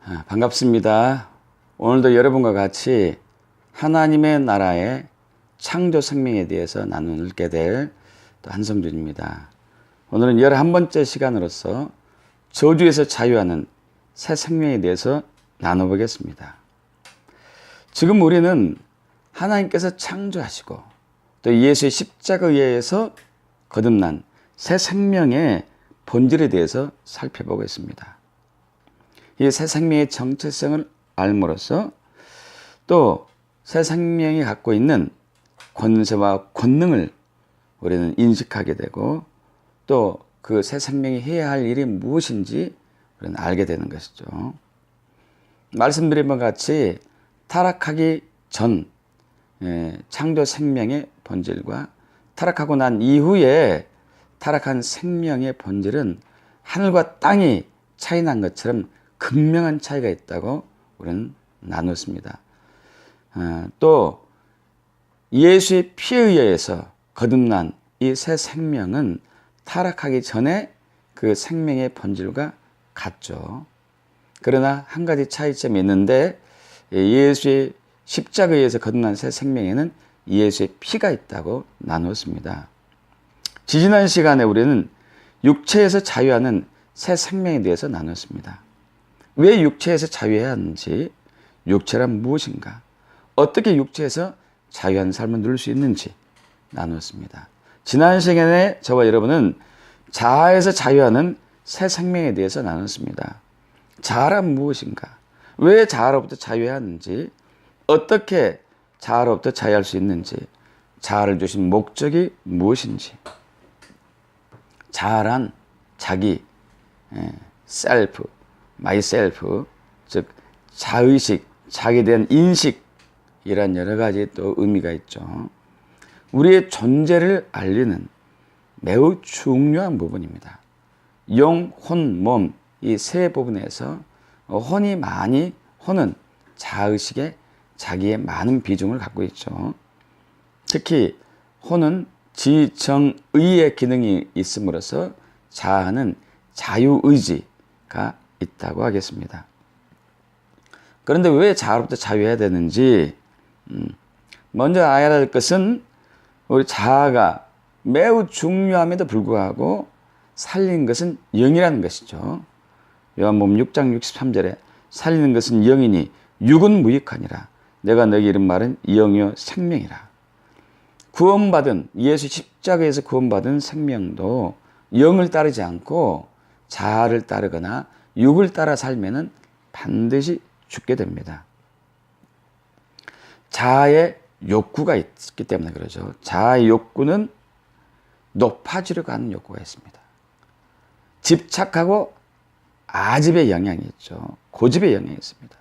반갑습니다. 오늘도 여러분과 같이 하나님의 나라의 창조 생명에 대해서 나누게 될 또 한성준입니다. 오늘은 11번째 시간으로서 저주에서 자유하는 새 생명에 대해서 나눠보겠습니다. 지금 우리는 하나님께서 창조하시고 또 예수의 십자가에 의해서 거듭난 새 생명의 본질에 대해서 살펴보고 있습니다. 이 새 생명의 정체성을 알므로써 또 새 생명이 갖고 있는 권세와 권능을 우리는 인식하게 되고 또 그 새 생명이 해야 할 일이 무엇인지 우리는 알게 되는 것이죠. 말씀드린 것 같이 타락하기 전 창조 생명의 본질과 타락하고 난 이후에 타락한 생명의 본질은 하늘과 땅이 차이 난 것처럼 극명한 차이가 있다고 우리는 나눴습니다. 또 예수의 피에 의해서 거듭난 이 새 생명은 타락하기 전에 그 생명의 본질과 같죠. 그러나 한 가지 차이점이 있는데 예수의 십자가에 의해서 거듭난 새 생명에는 예수의 피가 있다고 나누었습니다. 지지난 시간에 우리는 육체에서 자유하는 새 생명에 대해서 나눴습니다. 왜 육체에서 자유해야 하는지, 육체란 무엇인가, 어떻게 육체에서 자유한 삶을 누릴 수 있는지 나누었습니다. 지난 시간에 저와 여러분은 자아에서 자유하는 새 생명에 대해서 나눴습니다. 자아란 무엇인가, 왜 자아로부터 자유해야 하는지, 어떻게 자아로부터 자유할 수 있는지, 자아를 주신 목적이 무엇인지. 자아란 자기, 셀프, 마이셀프, 즉 자의식, 자기에 대한 인식, 이런 여러 가지 또 의미가 있죠. 우리의 존재를 알리는 매우 중요한 부분입니다. 영, 혼, 몸, 이 세 부분에서 혼은 자의식에 자기의 많은 비중을 갖고 있죠. 특히 혼은 지정의의 기능이 있음으로써 자아는 자유의지가 있다고 하겠습니다. 그런데 왜 자아로부터 자유해야 되는지, 먼저 알아야 할 것은 우리 자아가 매우 중요함에도 불구하고 살리는 것은 영이라는 것이죠. 요한복음 6장 63절에 살리는 것은 영이니 육은 무익하니라. 내가 너에게 이른 말은 영이요 생명이라. 구원받은, 예수 십자가에서 구원받은 생명도 영을 따르지 않고 자아를 따르거나 육을 따라 살면은 반드시 죽게 됩니다. 자아의 욕구가 있기 때문에 그러죠. 자아의 욕구는 높아지려고 하는 욕구가 있습니다. 집착하고 아집의 영향이 있죠. 고집의 영향이 있습니다.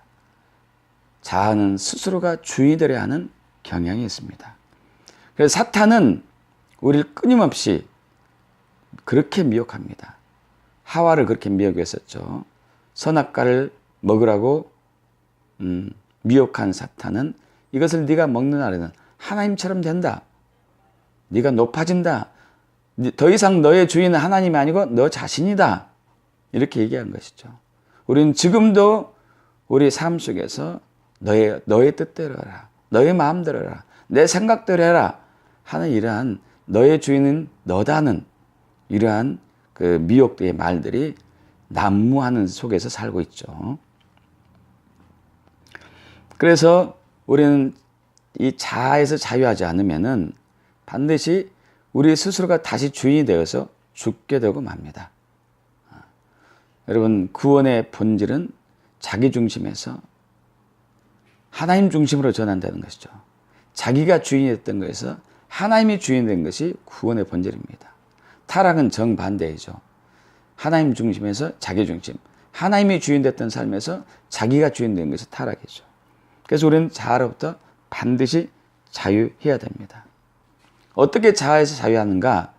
자아는 스스로가 주인이 되려 하는 경향이 있습니다. 그래서 사탄은 우리를 끊임없이 그렇게 미혹합니다. 하와를 그렇게 미혹했었죠. 선악과를 먹으라고 미혹한 사탄은 이것을 네가 먹는 날에는 하나님처럼 된다. 네가 높아진다. 더 이상 너의 주인은 하나님이 아니고 너 자신이다. 이렇게 얘기한 것이죠. 우리는 지금도 우리 삶 속에서 너의 뜻대로 해라. 너의 마음대로 해라. 내 생각대로 해라. 하는 이러한 너의 주인은 너다는 이러한 그 미혹의 말들이 난무하는 속에서 살고 있죠. 그래서 우리는 이 자아에서 자유하지 않으면은 반드시 우리 스스로가 다시 주인이 되어서 죽게 되고 맙니다. 여러분, 구원의 본질은 자기 중심에서 하나님 중심으로 전환되는 것이죠. 자기가 주인이 됐던 것에서 하나님이 주인이 된 것이 구원의 본질입니다. 타락은 정반대이죠. 하나님 중심에서 자기 중심, 하나님이 주인 됐던 삶에서 자기가 주인 된 것이 타락이죠. 그래서 우리는 자아로부터 반드시 자유해야 됩니다. 어떻게 자아에서 자유하는가?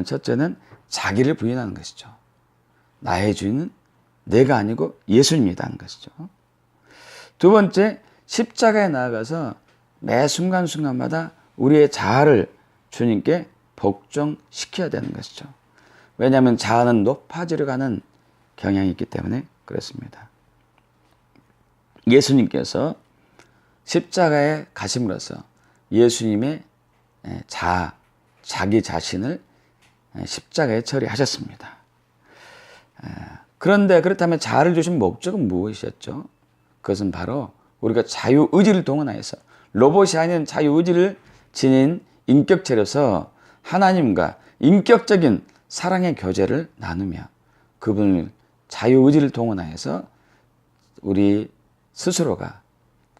첫째는 자기를 부인하는 것이죠. 나의 주인은 내가 아니고 예수님이다 하는 것이죠. 두 번째, 십자가에 나아가서 매 순간순간마다 우리의 자아를 주님께 복종시켜야 되는 것이죠. 왜냐하면 자아는 높아지려 가는 경향이 있기 때문에 그렇습니다. 예수님께서 십자가에 가심으로써 예수님의 자기 자신을 십자가에 처리하셨습니다. 그런데 그렇다면 자아를 주신 목적은 무엇이었죠? 그것은 바로 우리가 자유의지를 동원하여서 로봇이 아닌 자유의지를 지닌 인격체로서 하나님과 인격적인 사랑의 교제를 나누며 그분을 자유의지를 동원하여서 우리 스스로가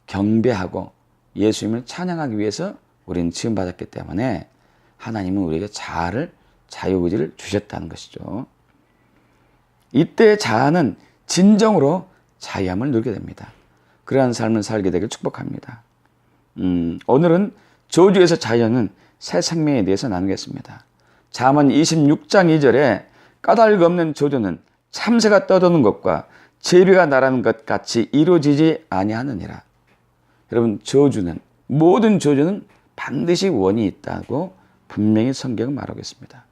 경배하고 예수님을 찬양하기 위해서 우리는 지음받았기 때문에 하나님은 우리에게 자유의지를 주셨다는 것이죠. 이때 자아는 진정으로 자유함을 누리게 됩니다. 그러한 삶을 살게 되길 축복합니다. 오늘은 저주에서 자유하는 새 생명에 대해서 나누겠습니다. 잠언 26장 2절에 까닭 없는 저주는 참새가 떠도는 것과 제비가 날아가는 것 같이 이루어지지 아니하느니라. 여러분, 모든 저주는 반드시 원인이 있다고 분명히 성경은 말하고 있습니다.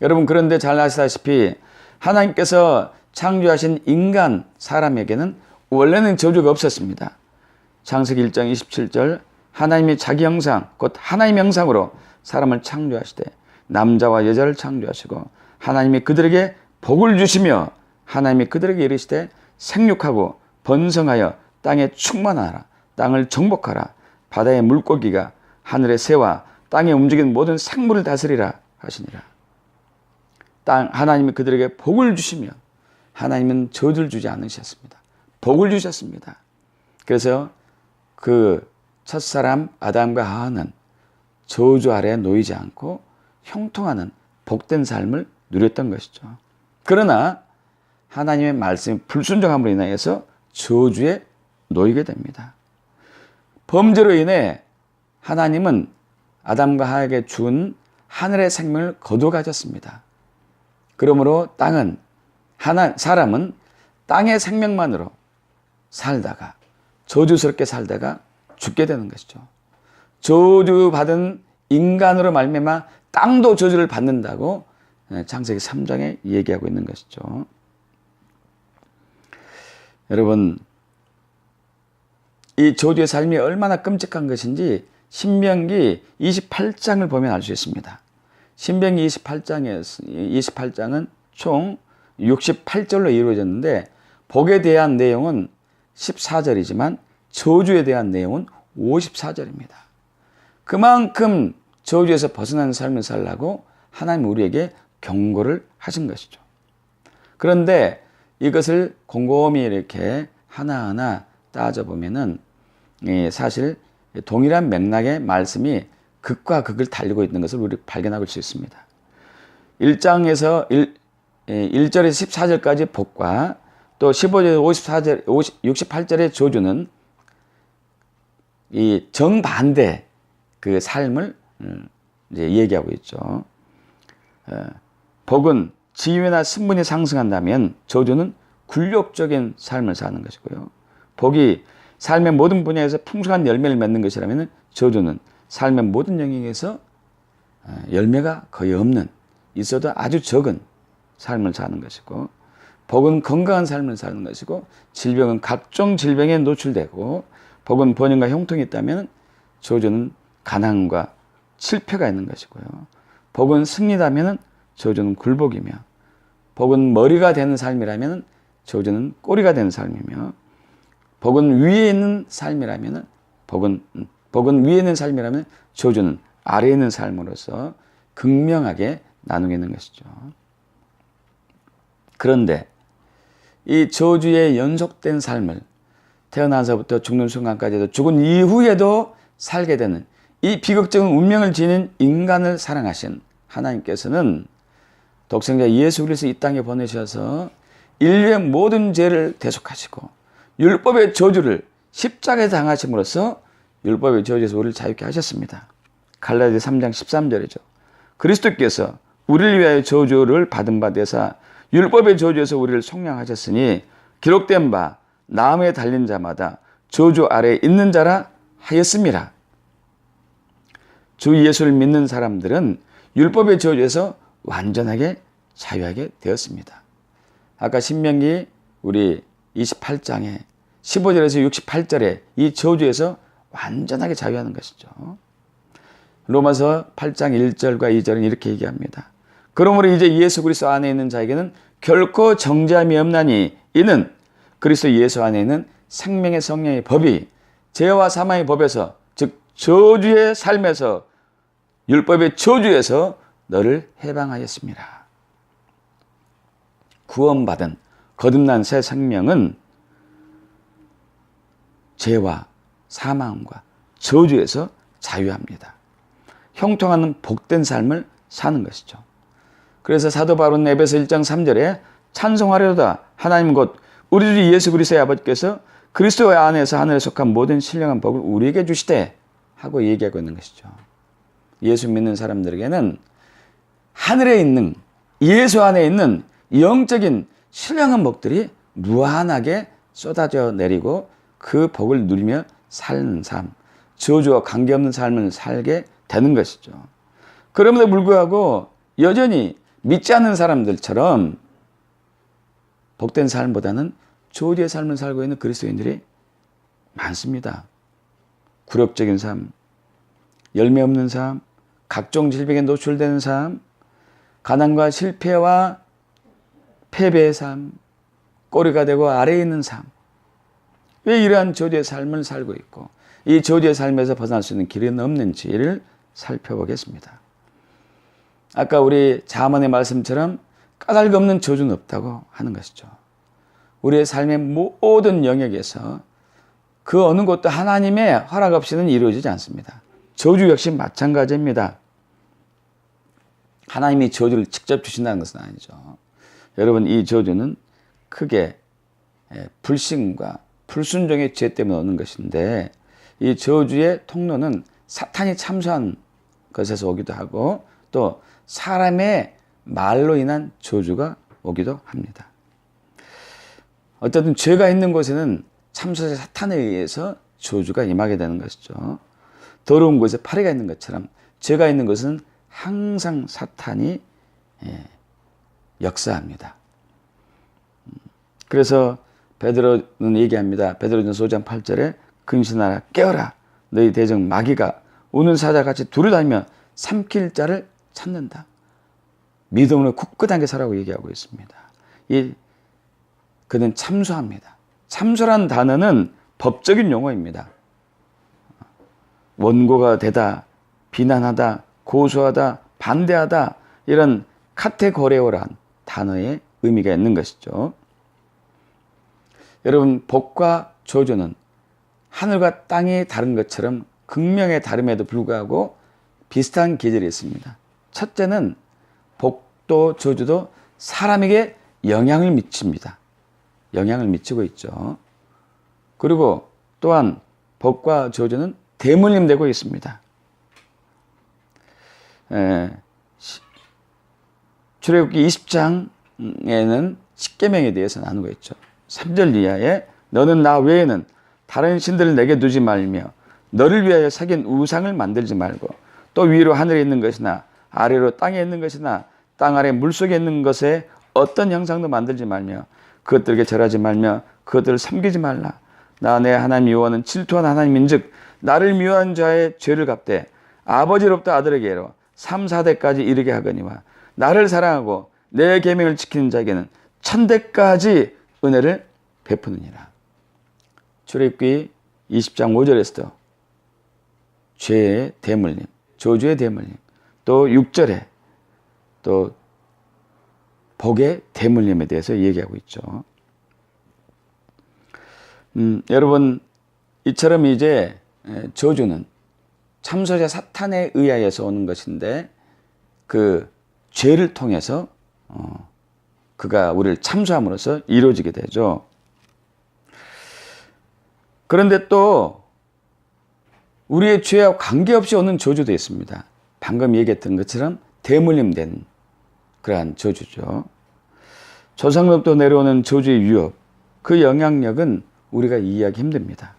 여러분, 그런데 잘 아시다시피 하나님께서 창조하신 인간 사람에게는 원래는 저주가 없었습니다. 창세기 1장 27절 하나님이 자기 형상 곧 하나님의 형상으로 사람을 창조하시되 남자와 여자를 창조하시고 하나님이 그들에게 복을 주시며 하나님이 그들에게 이르시되 생육하고 번성하여 땅에 충만하라. 땅을 정복하라. 바다의 물고기가 하늘의 새와 땅에 움직이는 모든 생물을 다스리라 하시니라. 하나님이 그들에게 복을 주시며 하나님은 저주를 주지 않으셨습니다. 복을 주셨습니다. 그래서 그 첫사람 아담과 하와는 저주 아래 놓이지 않고 형통하는 복된 삶을 누렸던 것이죠. 그러나 하나님의 말씀이 불순종함으로 인하여서 저주에 놓이게 됩니다. 범죄로 인해 하나님은 아담과 하와에게 준 하늘의 생명을 거두어 가졌습니다. 그러므로 사람은 땅의 생명만으로 살다가 저주스럽게 살다가 죽게 되는 것이죠. 저주받은 인간으로 말미암아 땅도 저주를 받는다고 창세기 3장에 얘기하고 있는 것이죠. 여러분, 이 저주의 삶이 얼마나 끔찍한 것인지 신명기 28장을 보면 알 수 있습니다. 신명기 28장은 총 68절로 이루어졌는데 복에 대한 내용은 14절이지만 저주에 대한 내용은 54절입니다. 그만큼 저주에서 벗어나는 삶을 살라고 하나님 우리에게 경고를 하신 것이죠. 그런데 이것을 곰곰이 이렇게 하나하나 따져보면은 사실 동일한 맥락의 말씀이 극과 극을 달리고 있는 것을 우리 발견할 수 있습니다. 1장에서 1절에서 14절까지 복과 또 15절에서 68절의 저주는 이 정반대 그 삶을 이제 얘기하고 있죠. 복은 지위나 신분이 상승한다면 저주는 굴욕적인 삶을 사는 것이고요. 복이 삶의 모든 분야에서 풍성한 열매를 맺는 것이라면 저주는 삶의 모든 영역에서 열매가 거의 없는, 있어도 아주 적은 삶을 사는 것이고, 복은 건강한 삶을 사는 것이고, 질병은 각종 질병에 노출되고, 복은 번영과 형통이 있다면 저주는 가난과 실패가 있는 것이고요. 복은 승리라면 저주는 굴복이며, 복은 머리가 되는 삶이라면 저주는 꼬리가 되는 삶이며, 복은 위에 있는 삶이라면 복은 위에 있는 삶이라면 저주는 아래에 있는 삶으로서 극명하게 나누게 있는 것이죠. 그런데 이 저주의 연속된 삶을 태어나서부터 죽는 순간까지도 죽은 이후에도 살게 되는 이 비극적인 운명을 지닌 인간을 사랑하신 하나님께서는 독생자 예수 그리스도 이 땅에 보내셔서 인류의 모든 죄를 대속하시고 율법의 저주를 십자가에 당하심으로써 율법의 저주에서 우리를 자유케 하셨습니다. 갈라디아 3장 13절이죠. 그리스도께서 우리를 위하여 저주를 받은 바 되사 율법의 저주에서 우리를 속량하셨으니 기록된 바 나무에 달린 자마다 저주 아래에 있는 자라 하였음이라. 주 예수를 믿는 사람들은 율법의 저주에서 완전하게 자유하게 되었습니다. 아까 신명기 우리 28장에 15절에서 68절에 이 저주에서 완전하게 자유하는 것이죠. 로마서 8장 1절과 2절은 이렇게 얘기합니다. 그러므로 이제 예수 그리스도 안에 있는 자에게는 결코 정죄함이 없나니 이는 그리스도 예수 안에 있는 생명의 성령의 법이 죄와 사망의 법에서 즉 저주의 삶에서 율법의 저주에서 너를 해방하였습니다. 구원받은 거듭난 새 생명은 죄와 사망과 저주에서 자유합니다. 형통하는 복된 삶을 사는 것이죠. 그래서 사도 바울은 에베소 1장 3절에 찬송하려다 하나님 곧 우리 주 예수 그리스도의 아버지께서 그리스도 안에서 하늘에 속한 모든 신령한 복을 우리에게 주시되 하고 얘기하고 있는 것이죠. 예수 믿는 사람들에게는 하늘에 있는 예수 안에 있는 영적인 신령한 복들이 무한하게 쏟아져 내리고 그 복을 누리며 사는 삶, 저주와 관계없는 삶을 살게 되는 것이죠. 그럼에도 불구하고 여전히 믿지 않는 사람들처럼 복된 삶보다는 저주의 삶을 살고 있는 그리스도인들이 많습니다. 굴욕적인 삶, 열매 없는 삶, 각종 질병에 노출되는 삶, 가난과 실패와 패배의 삶, 꼬리가 되고 아래에 있는 삶. 왜 이러한 저주의 삶을 살고 있고 이 저주의 삶에서 벗어날 수 있는 길은 없는지를 살펴보겠습니다. 아까 우리 잠언의 말씀처럼 까닭 없는 저주는 없다고 하는 것이죠. 우리의 삶의 모든 영역에서 그 어느 것도 하나님의 허락 없이는 이루어지지 않습니다. 저주 역시 마찬가지입니다. 하나님이 저주를 직접 주신다는 것은 아니죠. 여러분, 이 저주는 크게 불신과 불순종의 죄 때문에 오는 것인데 이 저주의 통로는 사탄이 참소한 것에서 오기도 하고 또 사람의 말로 인한 저주가 오기도 합니다. 어쨌든 죄가 있는 곳에는 참소자 사탄에 의해서 저주가 임하게 되는 것이죠. 더러운 곳에 파리가 있는 것처럼 죄가 있는 곳은 항상 사탄이 역사합니다. 그래서 베드로는 얘기합니다. 베드로전서 5장 8절에 근신하라 깨어라 너희 대적 마귀가 우는 사자같이 두루다니며 삼킬 자를 찾는다. 믿음으로 굳건하게 살라고 얘기하고 있습니다. 그는 참소합니다. 참소라는 단어는 법적인 용어입니다. 원고가 되다, 비난하다, 고소하다, 반대하다 이런 카테고레오란 단어의 의미가 있는 것이죠. 여러분, 복과 저주는 하늘과 땅이 다른 것처럼 극명의 다름에도 불구하고 비슷한 계절이 있습니다. 첫째는 복도 저주도 사람에게 영향을 미칩니다. 영향을 미치고 있죠. 그리고 또한 복과 저주는 대물림되고 있습니다. 출애굽기 20장에는 십계명에 대해서 나누고 있죠. 3절 이하에 너는 나 외에는 다른 신들을 내게 두지 말며 너를 위하여 새긴 우상을 만들지 말고 또 위로 하늘에 있는 것이나 아래로 땅에 있는 것이나 땅 아래 물속에 있는 것에 어떤 형상도 만들지 말며 그것들에게 절하지 말며 그것들을 섬기지 말라. 나 내 하나님 여호와는 질투한 하나님인즉 나를 미워한 자의 죄를 갚되 아버지로부터 아들에게로 3, 4대까지 이르게 하거니와 나를 사랑하고 내 계명을 지키는 자에게는 1000대까지 은혜를 베푸느니라. 출애굽기 20장 5절에서도 죄의 대물림, 저주의 대물림, 또 6절에 또 복의 대물림에 대해서 얘기하고 있죠. 여러분, 이처럼 이제 저주는 참소자 사탄에 의하여서 오는 것인데 그 죄를 통해서 그가 우리를 참소함으로써 이루어지게 되죠. 그런데 또 우리의 죄와 관계없이 오는 저주도 있습니다. 방금 얘기했던 것처럼 대물림된 그러한 저주죠. 조상로부터 내려오는 저주의 위협, 그 영향력은 우리가 이해하기 힘듭니다.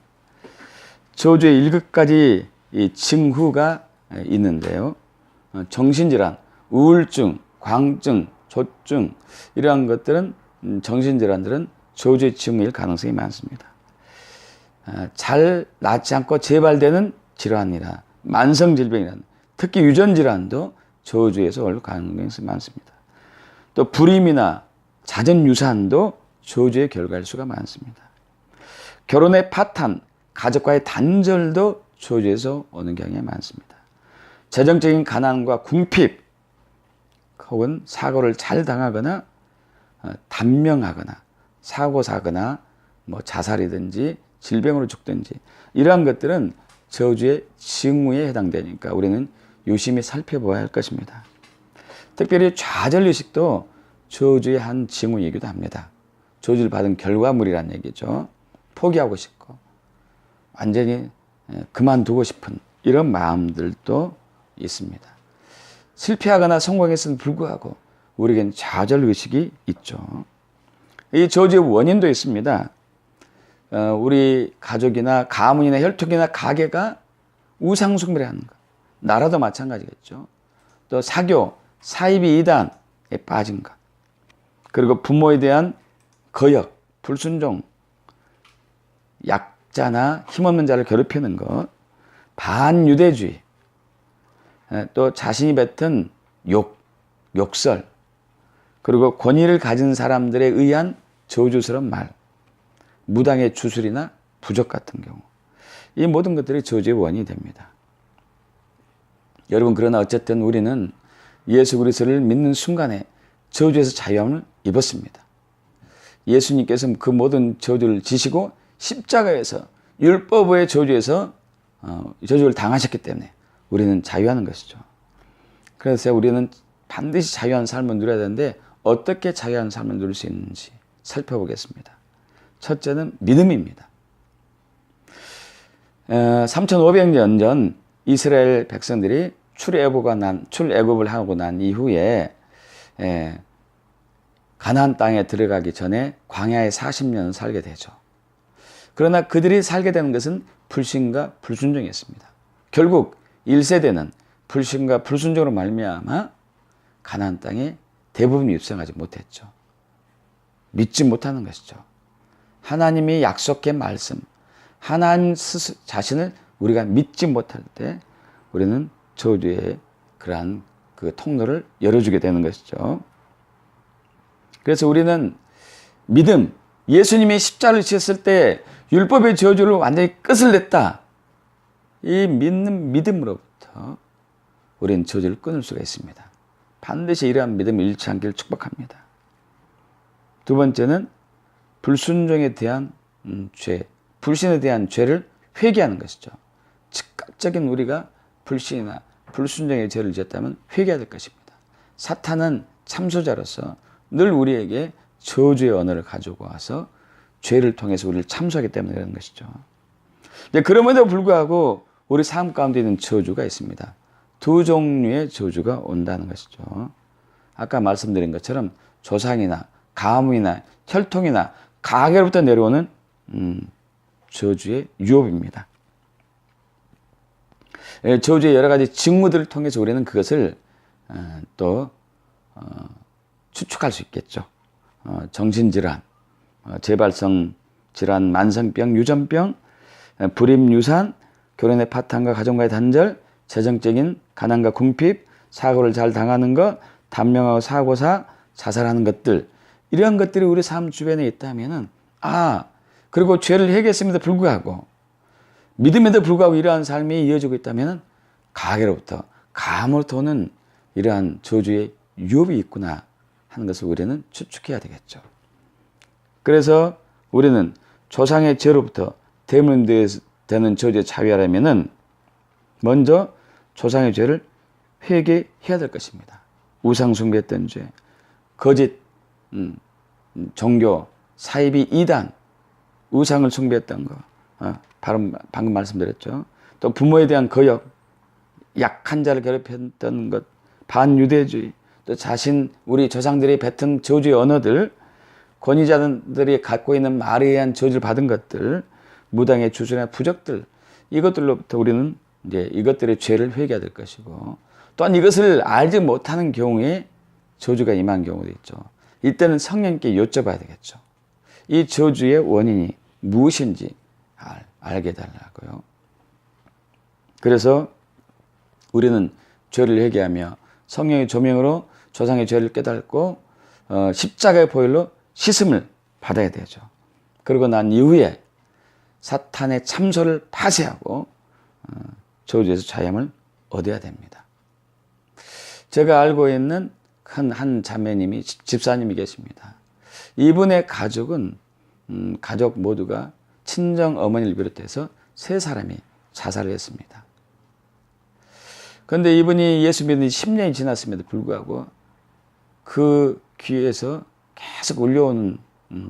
저주의 1급까지 이 징후가 있는데요. 정신질환, 우울증, 광증, 조증 이러한 것들은 정신질환들은 저주의 징후일 가능성이 많습니다. 잘 낫지 않고 재발되는 질환이나 만성질병이나 특히 유전질환도 저주에서 올 가능성이 많습니다. 또 불임이나 자전유산도 저주의 결과일 수가 많습니다. 결혼의 파탄, 가족과의 단절도 저주에서 오는 경향이 많습니다. 재정적인 가난과 궁핍 혹은 사고를 잘 당하거나 단명하거나 사고 사거나 뭐 자살이든지 질병으로 죽든지 이러한 것들은 저주의 징후에 해당되니까 우리는 유심히 살펴보아야 할 것입니다. 특별히 좌절의식도 저주의 한 징후이기도 합니다. 저주를 받은 결과물이란 얘기죠. 포기하고 싶고 완전히 그만두고 싶은 이런 마음들도 있습니다. 실패하거나 성공했음에도 불구하고 우리에겐 좌절의식이 있죠. 이 저주의 원인도 있습니다. 우리 가족이나 가문이나 혈통이나 가게가 우상숭배를 하는 것. 나라도 마찬가지겠죠. 또 사교, 사이비 이단에 빠진 것. 그리고 부모에 대한 거역, 불순종, 약자나 힘없는 자를 괴롭히는 것, 반유대주의, 또 자신이 뱉은 욕설, 그리고 권위를 가진 사람들에 의한 저주스러운 말, 무당의 주술이나 부적 같은 경우, 이 모든 것들이 저주의 원인이 됩니다. 여러분, 그러나 어쨌든 우리는 예수 그리스도를 믿는 순간에 저주에서 자유함을 입었습니다. 예수님께서 그 모든 저주를 지시고 십자가에서 율법의 저주에서 저주를 당하셨기 때문에 우리는 자유하는 것이죠. 그래서 우리는 반드시 자유한 삶을 누려야 되는데 어떻게 자유한 삶을 누릴 수 있는지 살펴보겠습니다. 첫째는 믿음입니다. 3500년 전 이스라엘 백성들이 출애굽을 하고 난 이후에 가나안 땅에 들어가기 전에 광야에 40년 살게 되죠. 그러나 그들이 살게 되는 것은 불신과 불순종이었습니다. 결국 1세대는 불신과 불순종으로 말미암아 가나안 땅에 대부분 입성하지 못했죠. 믿지 못하는 것이죠. 하나님이 약속한 말씀, 하나님 자신을 우리가 믿지 못할 때 우리는 저주의 그러한 그 통로를 열어주게 되는 것이죠. 그래서 우리는 믿음, 예수님이 십자가를 지었을 때 율법의 저주를 완전히 끝을 냈다. 이 믿는 믿음으로부터 우리는 저주를 끊을 수가 있습니다. 반드시 이러한 믿음을 잃지 않기를 축복합니다. 두 번째는 불순종에 대한 죄, 불신에 대한 죄를 회개하는 것이죠. 즉각적인 우리가 불신이나 불순종의 죄를 지었다면 회개해야 될 것입니다. 사탄은 참소자로서 늘 우리에게 저주의 언어를 가지고 와서 죄를 통해서 우리를 참소하기 때문에 그런 것이죠. 그럼에도 불구하고 우리 삶 가운데 있는 저주가 있습니다. 두 종류의 저주가 온다는 것이죠. 아까 말씀드린 것처럼 조상이나 가문이나 혈통이나 가계로부터 내려오는 저주의 유업입니다. 저주의 여러 가지 징후들을 통해서 우리는 그것을 또 추측할 수 있겠죠. 정신질환, 재발성 질환, 만성병, 유전병, 불임, 유산, 결혼의 파탄과 가정과의 단절, 재정적인 가난과 궁핍, 사고를 잘 당하는 것, 단명하고 사고사, 자살하는 것들, 이러한 것들이 우리 삶 주변에 있다면은 그리고 죄를 회개했음에도 불구하고 믿음에도 불구하고 이러한 삶이 이어지고 있다면은 가게로부터 가문으로부터 오는 이러한 저주의 유업이 있구나 하는 것을 우리는 추측해야 되겠죠. 그래서 우리는 조상의 죄로부터 대문되는 저주에 자유하려면은 먼저 조상의 죄를 회개해야 될 것입니다. 우상 숭배했던 죄, 거짓 종교, 사이비 이단, 우상을 숭배했던 거, 방금 말씀드렸죠. 또 부모에 대한 거역, 약한 자를 괴롭혔던 것, 반유대주의, 또 우리 조상들이 뱉은 저주의 언어들, 권위자들이 갖고 있는 말에 의한 저주를 받은 것들, 무당의 주술이나 부적들, 이것들로부터 우리는 이제 이것들의 죄를 회개해야 될 것이고, 또한 이것을 알지 못하는 경우에 저주가 임한 경우도 있죠. 이때는 성령께 여쭤봐야 되겠죠. 이 저주의 원인이 무엇인지 알게 해달라고요. 그래서 우리는 죄를 회개하며 성령의 조명으로 조상의 죄를 깨닫고 십자가의 보혈로 씻음을 받아야 되죠. 그러고 난 이후에 사탄의 참소를 파쇄하고 저주에서 자유함을 얻어야 됩니다. 제가 알고 있는 큰 한 자매님이 집사님이 계십니다. 이분의 가족은 가족 모두가 친정 어머니를 비롯해서 3사람이 자살을 했습니다. 그런데 이분이 예수 믿은 지 10년이 지났음에도 불구하고 그 귀에서 계속 울려오는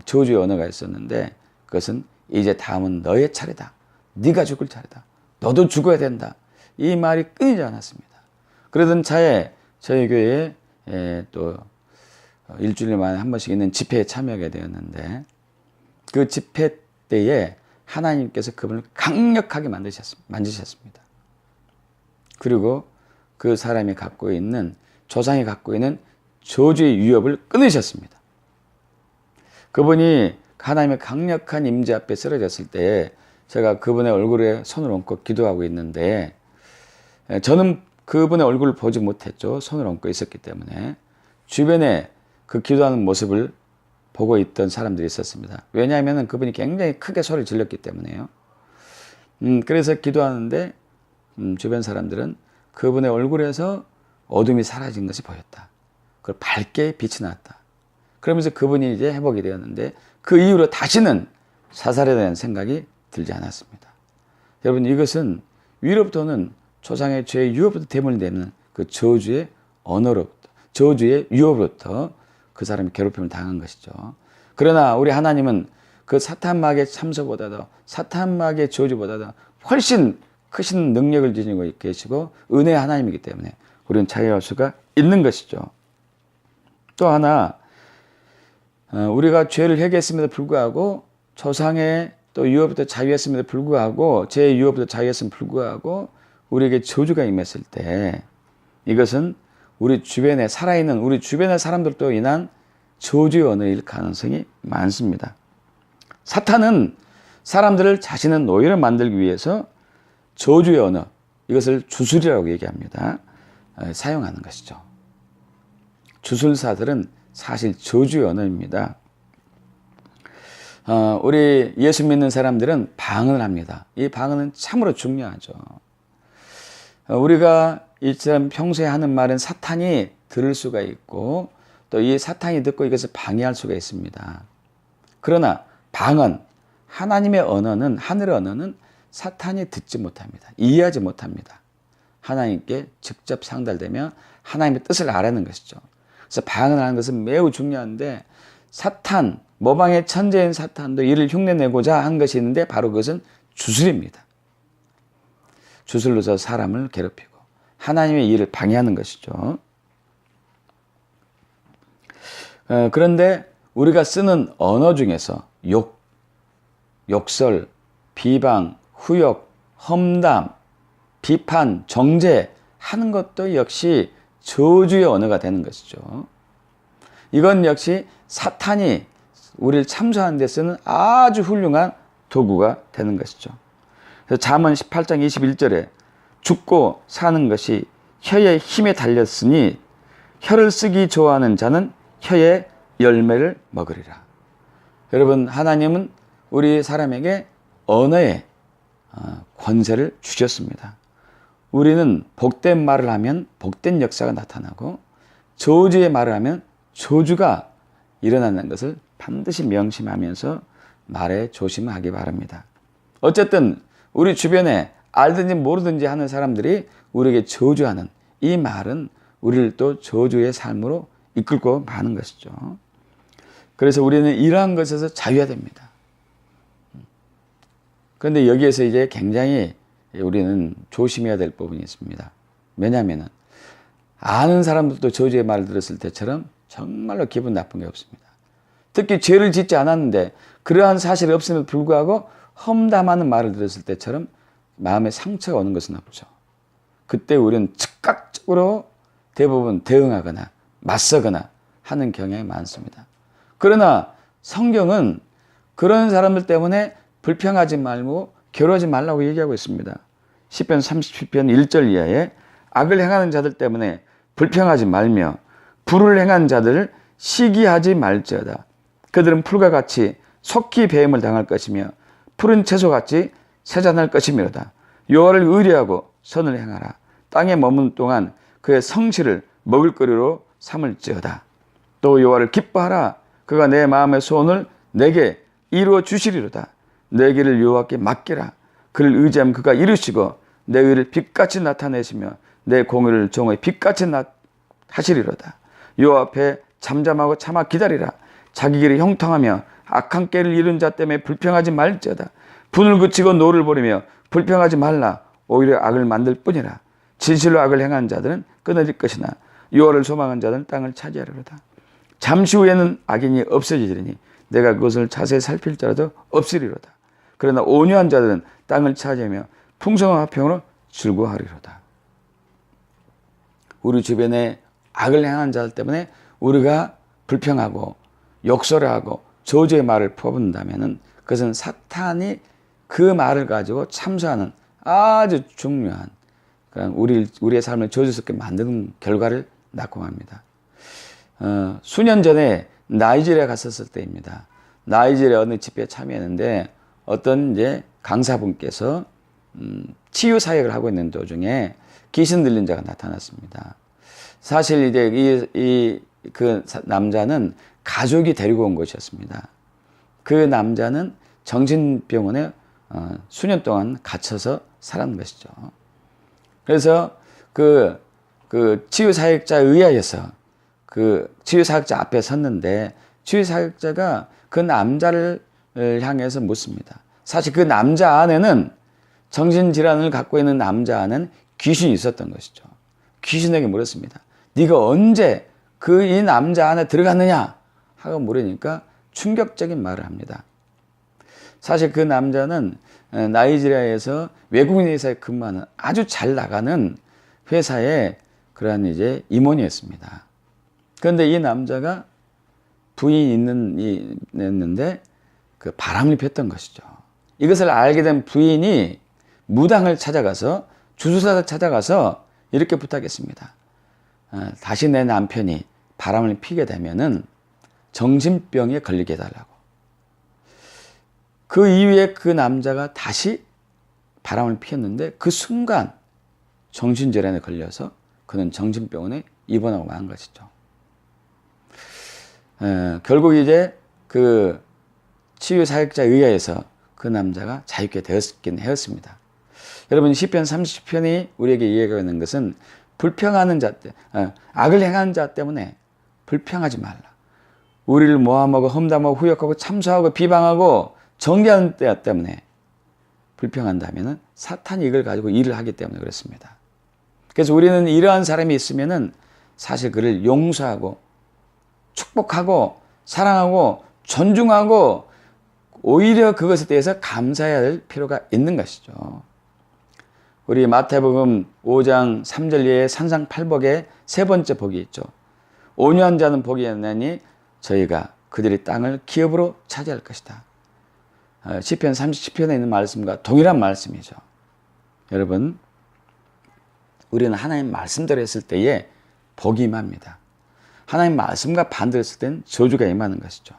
저주의 언어가 있었는데, 그것은 이제 다음은 너의 차례다. 네가 죽을 차례다. 너도 죽어야 된다. 이 말이 끊이지 않았습니다. 그러던 차에 저희 교회에 또 일주일에 만에 한 번씩 있는 집회에 참여하게 되었는데, 그 집회 때에 하나님께서 그분을 강력하게 만지셨습니다. 그리고 그 사람이 갖고 있는, 조상이 갖고 있는 저주의 위협을 끊으셨습니다. 그분이 하나님의 강력한 임재 앞에 쓰러졌을 때 제가 그분의 얼굴에 손을 얹고 기도하고 있는데, 저는 그분의 얼굴을 보지 못했죠. 손을 얹고 있었기 때문에. 주변에 그 기도하는 모습을 보고 있던 사람들이 있었습니다. 왜냐하면 그분이 굉장히 크게 소리를 질렀기 때문에요. 그래서 기도하는데 주변 사람들은 그분의 얼굴에서 어둠이 사라진 것이 보였다. 그걸 밝게 빛이 났다. 그러면서 그분이 이제 회복이 되었는데, 그 이후로 다시는 사살에 대한 생각이 들지 않았습니다. 여러분, 이것은 위로부터는 조상의 죄의 유혹부터 대물되는 그 저주의 언어로부터, 저주의 유혹으로부터 그 사람이 괴롭힘을 당한 것이죠. 그러나 우리 하나님은 그 사탄마귀의 참소보다도, 사탄마귀의 저주보다도 훨씬 크신 능력을 지니고 계시고 은혜의 하나님이기 때문에 우리는 자유할 수가 있는 것이죠. 또 하나, 우리가 죄를 회개했음에도 불구하고, 조상의 또 유혹부터 자유했음에도 불구하고, 죄의 유혹부터 자유했음에도 불구하고 우리에게 저주가 임했을 때, 이것은 우리 주변에 살아있는 우리 주변의 사람들도 인한 저주의 언어일 가능성이 많습니다. 사탄은 사람들을 자신의 노예로 만들기 위해서 저주의 언어, 이것을 주술이라고 얘기합니다. 사용하는 것이죠. 주술사들은 사실 저주의 언어입니다. 우리 예수 믿는 사람들은 방언을 합니다. 이 방언은 참으로 중요하죠. 우리가 이처럼 평소에 하는 말은 사탄이 들을 수가 있고, 또 이 사탄이 듣고 이것을 방해할 수가 있습니다. 그러나 방언, 하나님의 언어는, 하늘의 언어는 사탄이 듣지 못합니다. 이해하지 못합니다. 하나님께 직접 상달되며 하나님의 뜻을 알아내는 것이죠. 그래서 방언을 하는 것은 매우 중요한데, 사탄, 모방의 천재인 사탄도 이를 흉내내고자 한 것이 있는데, 바로 그것은 주술입니다. 주술로서 사람을 괴롭히고 하나님의 일을 방해하는 것이죠. 그런데 우리가 쓰는 언어 중에서 욕설, 비방, 후욕, 험담, 비판, 정죄 하는 것도 역시 저주의 언어가 되는 것이죠. 이건 역시 사탄이 우리를 참소하는 데 쓰는 아주 훌륭한 도구가 되는 것이죠. 그래서 잠언 18장 21절에 죽고 사는 것이 혀의 힘에 달렸으니 혀를 쓰기 좋아하는 자는 혀의 열매를 먹으리라. 여러분, 하나님은 우리 사람에게 언어의 권세를 주셨습니다. 우리는 복된 말을 하면 복된 역사가 나타나고, 저주의 말을 하면 저주가 일어나는 것을 반드시 명심하면서 말에 조심하기 바랍니다. 어쨌든 우리 주변에 알든지 모르든지 하는 사람들이 우리에게 저주하는 이 말은 우리를 또 저주의 삶으로 이끌고 마는 것이죠. 그래서 우리는 이러한 것에서 자유해야 됩니다. 그런데 여기에서 이제 굉장히 우리는 조심해야 될 부분이 있습니다. 왜냐하면 아는 사람들도 저주의 말을 들었을 때처럼 정말로 기분 나쁜 게 없습니다. 특히 죄를 짓지 않았는데 그러한 사실이 없음에도 불구하고 험담하는 말을 들었을 때처럼 마음에 상처가 오는 것은 없죠. 그때 우리는 즉각적으로 대부분 대응하거나 맞서거나 하는 경향이 많습니다. 그러나 성경은 그런 사람들 때문에 불평하지 말고 괴로워하지 말라고 얘기하고 있습니다. 시편 37편 1절 이하에 악을 행하는 자들 때문에 불평하지 말며 불을 행하는 자들을 시기하지 말지어다. 그들은 풀과 같이 속히 배임을 당할 것이며 푸른 채소같이 세잔할 것이미로다. 여호와를 의뢰하고 선을 행하라. 땅에 머무는 동안 그의 성실을 먹을거리로 삼을지어다. 또 여호와를 기뻐하라. 그가 내 마음의 소원을 내게 이루어 주시리로다. 내 길을 여호와께 맡기라. 그를 의지하면 그가 이루시고 내 의를 빛같이 나타내시며 내 공의를 종의 빛같이 하시리로다. 여호와 앞에 잠잠하고 참아 기다리라. 자기 길을 형통하며 악한 꾀를 이룬 자 때문에 불평하지 말지어다. 분을 그치고 노를 버리며 불평하지 말라. 오히려 악을 만들 뿐이라. 진실로 악을 행한 자들은 끊어질 것이나 여호와를 소망한 자들은 땅을 차지하리로다. 잠시 후에는 악인이 없어지리니 내가 그것을 자세히 살필지라도 없으리로다. 그러나 온유한 자들은 땅을 차지하며 풍성한 화평으로 즐거워하리로다. 우리 주변에 악을 행한 자들 때문에 우리가 불평하고 욕설을 하고 저주의 말을 퍼붓는다면 그것은 사탄이 그 말을 가지고 참수하는 아주 중요한 우리의 삶을 저주스럽게 만드는 결과를 낳고 맙니다. 수년 전에 나이지리아 갔었을 때입니다. 나이지리아 어느 집회에 참여했는데 어떤 이제 강사분께서 치유 사역을 하고 있는 도중에 귀신 들린 자가 나타났습니다. 사실 이제 그 남자는 가족이 데리고 온 것이었습니다. 그 남자는 정신병원에 수년 동안 갇혀서 살았는 것이죠. 그래서 그 치유사역자에 의하여서 그 치유사역자 앞에 섰는데 치유사역자가 그 남자를 향해서 묻습니다. 사실 그 남자 안에는 정신질환을 갖고 있는 남자 안에는 귀신이 있었던 것이죠. 귀신에게 물었습니다. 네가 언제 이 남자 안에 들어갔느냐 하고 물으니까 충격적인 말을 합니다. 사실 그 남자는 나이지리아에서 외국인 회사에 근무하는 아주 잘 나가는 회사의 그러한 이제 임원이었습니다. 그런데 이 남자가 부인이 있는데 그 바람을 폈던 것이죠. 이것을 알게 된 부인이 무당을 찾아가서 주술사를 찾아가서 이렇게 부탁했습니다. 다시 내 남편이 바람을 피게 되면은 정신병에 걸리게 해달라고. 그 이후에 그 남자가 다시 바람을 피웠는데 그 순간 정신질환에 걸려서 그는 정신병원에 입원하고 만 것이죠. 결국 이제 그 치유사역자에 의해서 그 남자가 자유케 되었긴 하였습니다. 여러분 시편 30편이 우리에게 이야기하고 있는 것은 불평하는 자 악을 행하는 자 때문에 불평하지 말라. 우리를 모함하고 험담하고 후욕하고 참소하고 비방하고 정죄하는 때 때문에 불평한다면 사탄이 이걸 가지고 일을 하기 때문에 그렇습니다. 그래서 우리는 이러한 사람이 있으면 사실 그를 용서하고 축복하고 사랑하고 존중하고 오히려 그것에 대해서 감사해야 할 필요가 있는 것이죠. 우리 마태복음 5장 3절 이하의 산상팔복의 세 번째 복이 있죠. 온유한 자는 복이 있나니 저희가 그들의 땅을 기업으로 차지할 것이다. 시편 37편에 있는 말씀과 동일한 말씀이죠. 여러분, 우리는 하나님 말씀대로 했을 때에 복이 임합니다. 하나님 말씀과 반대로 했을 때는 저주가 임하는 것이죠.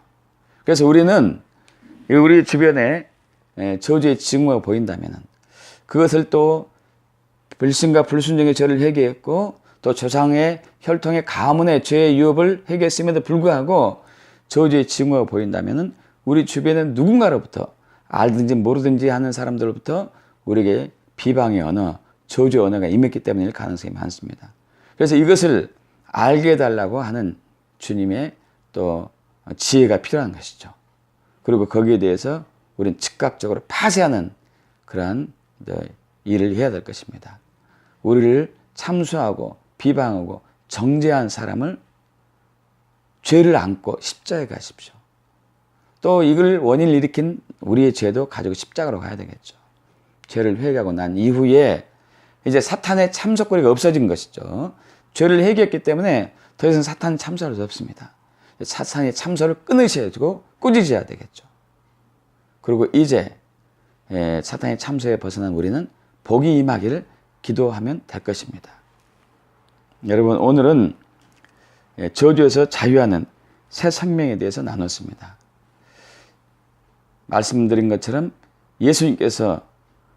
그래서 우리는 우리 주변에 저주의 징후가 보인다면 그것을 또 불신과 불순종의 죄를 회개했고 또 조상의 혈통의 가문의 죄의 유업을 회개했음에도 불구하고 저주의 징후가 보인다면 우리 주변에 누군가로부터 알든지 모르든지 하는 사람들로부터 우리에게 비방의 언어, 저주의 언어가 임했기 때문일 가능성이 많습니다. 그래서 이것을 알게 해달라고 하는 주님의 또 지혜가 필요한 것이죠. 그리고 거기에 대해서 우리는 즉각적으로 파쇄하는 그러한 일을 해야 될 것입니다. 우리를 참수하고 비방하고 정죄한 사람을 죄를 안고 십자가에 가십시오. 또 이걸 원인을 일으킨 우리의 죄도 가지고 십자가로 가야 되겠죠. 죄를 회개하고 난 이후에 이제 사탄의 참석거리가 없어진 것이죠. 죄를 회개했기 때문에 더 이상 사탄은 참석할 수 없습니다. 사탄의 참석을 끊으셔야 되고 꾸짖어야 되겠죠. 그리고 이제 사탄의 참소에 벗어난 우리는 복이 임하기를 기도하면 될 것입니다. 여러분, 오늘은 저주에서 자유하는 새 생명에 대해서 나눴습니다. 말씀드린 것처럼 예수님께서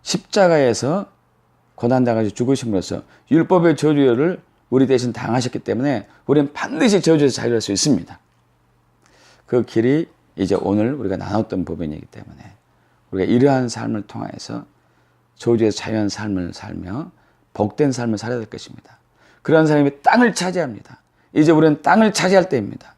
십자가에서 고난당하셔 죽으심으로써 율법의 저주를 우리 대신 당하셨기 때문에 우리는 반드시 저주에서 자유할 수 있습니다. 그 길이 이제 오늘 우리가 나눴던 부분이기 때문에 우리가 이러한 삶을 통해서 저주에서 자유한 삶을 살며 복된 삶을 살아야 될 것입니다. 그러한 사람이 땅을 차지합니다. 이제 우리는 땅을 차지할 때입니다.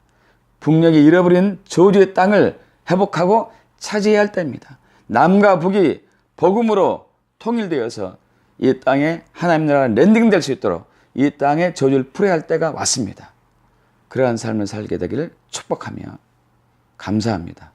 북녘이 잃어버린 저주의 땅을 회복하고 차지해야 할 때입니다. 남과 북이 복음으로 통일되어서 이 땅에 하나님 나라가 랜딩될 수 있도록 이 땅에 저주를 풀어야 할 때가 왔습니다. 그러한 삶을 살게 되기를 축복하며 감사합니다.